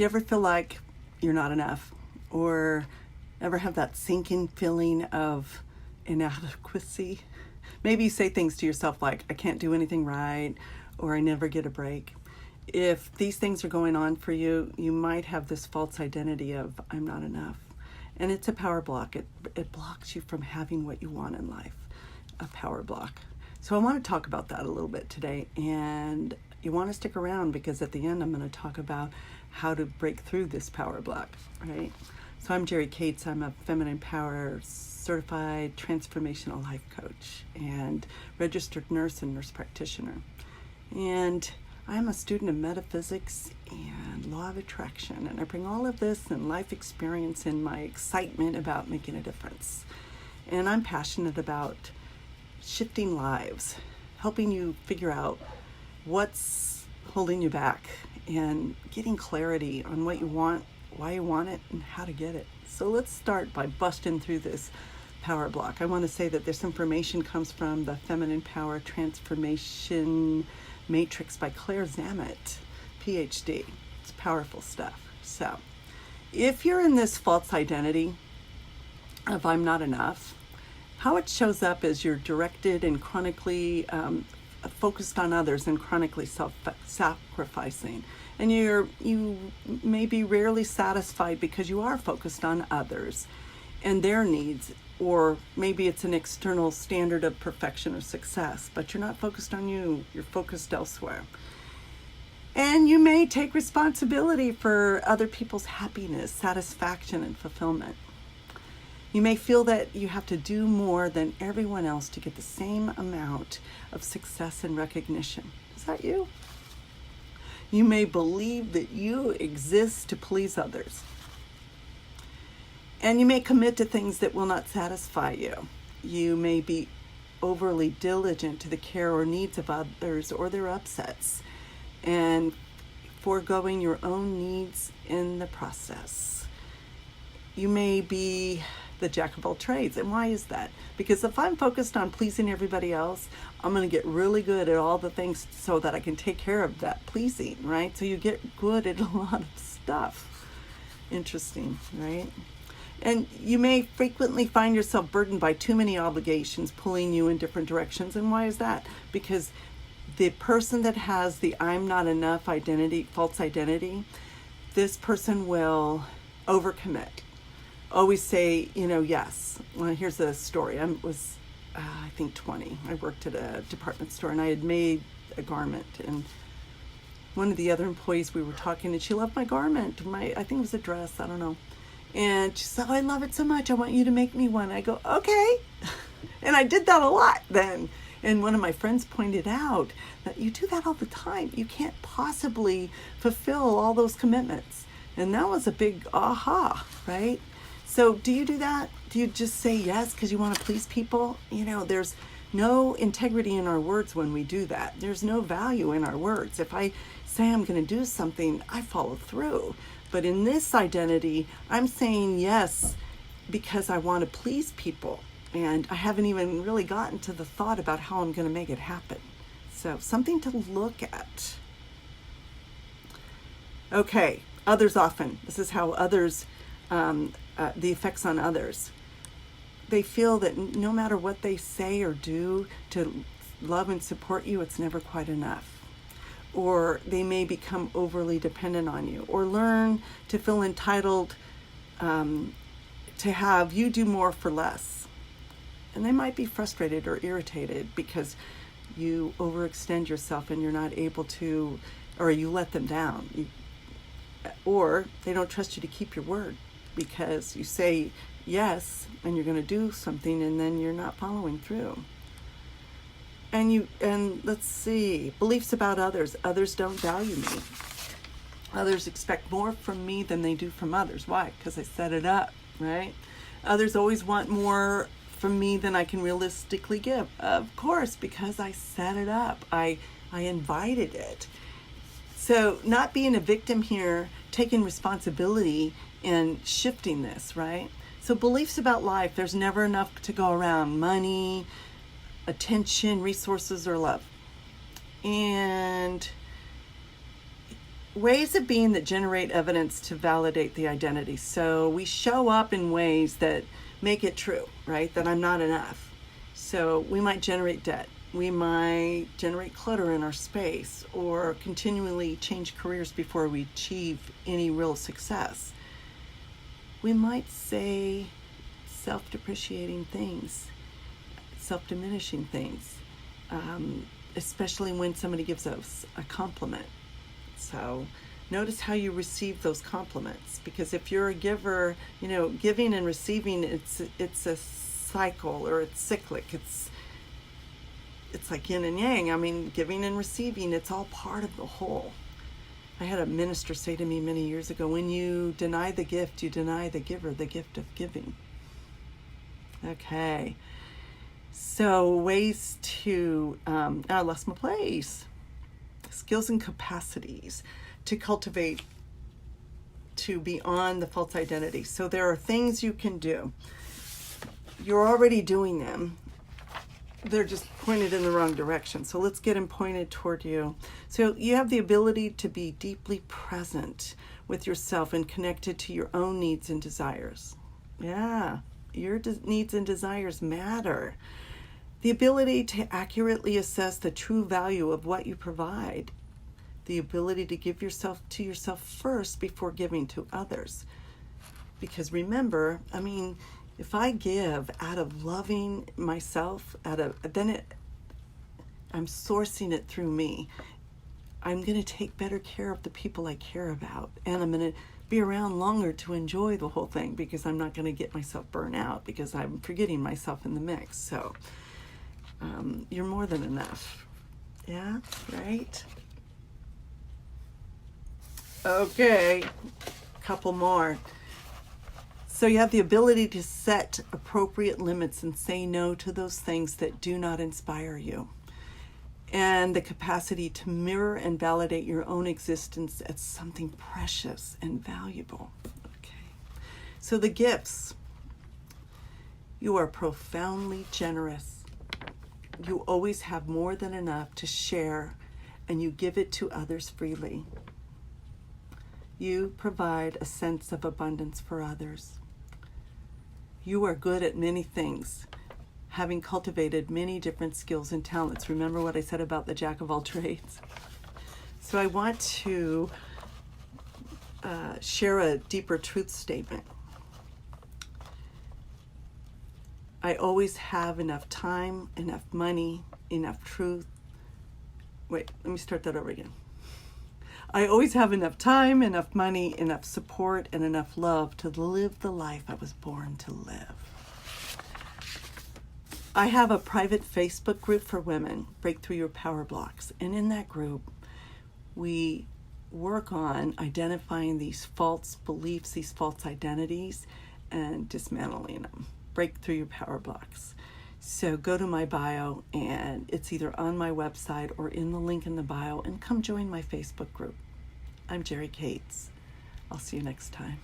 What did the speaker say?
Do you ever feel like you're not enough? Or ever have that sinking feeling of inadequacy? Maybe you say things to yourself like, I can't do anything right, or I never get a break. If these things are going on for you, you might have this false identity of, I'm not enough. And it's a power block. It blocks you from having what you want in life, a power block. So I want to talk about that a little bit today. And you want to stick around because at the end, I'm going to talk about how to break through this power block, right? So I'm Jerry Cates. I'm a feminine power certified transformational life coach and registered nurse and nurse practitioner. And I'm a student of metaphysics and law of attraction. And I bring all of this and life experience and my excitement about making a difference. And I'm passionate about shifting lives, helping you figure out what's holding you back and getting clarity on what you want, why you want it, and how to get it. So let's start by busting through this power block. I want to say that this information comes from the Feminine Power Transformation Matrix by Claire Zammit, PhD. It's powerful stuff. So if you're in this false identity of I'm not enough, how it shows up is you're directed and chronically focused on others and chronically self-sacrificing. And you may be rarely satisfied because you are focused on others and their needs, or maybe it's an external standard of perfection or success, but you're not focused on you, you're focused elsewhere. And you may take responsibility for other people's happiness, satisfaction, and fulfillment. You may feel that you have to do more than everyone else to get the same amount of success and recognition. Is that you? You may believe that you exist to please others. And you may commit to things that will not satisfy you. You may be overly diligent to the care or needs of others or their upsets, and foregoing your own needs in the process. You may be the jack of all trades. And why is that? Because if I'm focused on pleasing everybody else, I'm going to get really good at all the things so that I can take care of that pleasing, right? So you get good at a lot of stuff. Interesting, right? And you may frequently find yourself burdened by too many obligations pulling you in different directions. And why is that? Because the person that has the I'm not enough identity, false identity, this person will overcommit. Always say, yes. Well, here's a story. I was, I think 20. I worked at a department store and I had made a garment, and one of the other employees, we were talking and she loved my garment. I think it was a dress, I don't know. And she said, I love it so much. I want you to make me one. I go, okay. And I did that a lot then. And one of my friends pointed out that you do that all the time. You can't possibly fulfill all those commitments. And that was a big aha, right? So do you do that? Do you just say yes because you want to please people? There's no integrity in our words when we do that. There's no value in our words. If I say I'm going to do something, I follow through. But in this identity, I'm saying yes because I want to please people. And I haven't even really gotten to the thought about how I'm going to make it happen. So something to look at. Okay, others often. This is how others, the effects on others. They feel that no matter what they say or do to love and support you, it's never quite enough. Or they may become overly dependent on you, or learn to feel entitled to have you do more for less. And they might be frustrated or irritated because you overextend yourself and you're not able to, or you let them down. Or they don't trust you to keep your word because you say yes and you're going to do something and then you're not following through. And let's see, beliefs about others. Others don't value me. Others expect more from me than they do from others. Why? Because I set it up, right? Others always want more from me than I can realistically give. Of course, because I set it up. I invited it. So not being a victim here, taking responsibility and shifting this, right? So beliefs about life, there's never enough to go around. Money, attention, resources, or love. And ways of being that generate evidence to validate the identity. So we show up in ways that make it true, right? That I'm not enough. So we might generate debt. We might generate clutter in our space, or continually change careers before we achieve any real success. We might say self-depreciating things, self-diminishing things, especially when somebody gives us a compliment. So notice how you receive those compliments, because if you're a giver, giving and receiving, it's a cycle, or it's cyclic. It's like yin and yang. I mean, giving and receiving, it's all part of the whole. I had a minister say to me many years ago, when you deny the gift, you deny the giver the gift of giving. Okay. So ways to, I lost my place. Skills and capacities to cultivate to beyond the false identity. So there are things you can do. You're already doing them. They're just pointed in the wrong direction. So let's get them pointed toward you. So you have the ability to be deeply present with yourself and connected to your own needs and desires. Yeah, your needs and desires matter. The ability to accurately assess the true value of what you provide. The ability to give yourself to yourself first before giving to others. Because remember, if I give out of loving myself, I'm sourcing it through me. I'm going to take better care of the people I care about, and I'm going to be around longer to enjoy the whole thing, because I'm not going to get myself burnt out because I'm forgetting myself in the mix. So you're more than enough. Yeah, right? Okay, couple more. So you have the ability to set appropriate limits and say no to those things that do not inspire you. And the capacity to mirror and validate your own existence as something precious and valuable. Okay. So the gifts. You are profoundly generous. You always have more than enough to share, and you give it to others freely. You provide a sense of abundance for others. You are good at many things, having cultivated many different skills and talents. Remember what I said about the jack of all trades? So I want to share a deeper truth statement. I always have enough time, enough money, enough truth. Wait, let me start that over again. I always have enough time, enough money, enough support, and enough love to live the life I was born to live. I have a private Facebook group for women, Break Through Your Power Blocks. And in that group, we work on identifying these false beliefs, these false identities, and dismantling them. Break through your power blocks. So go to my bio, and it's either on my website or in the link in the bio, and come join my Facebook group. I'm Jerry Cates. I'll see you next time.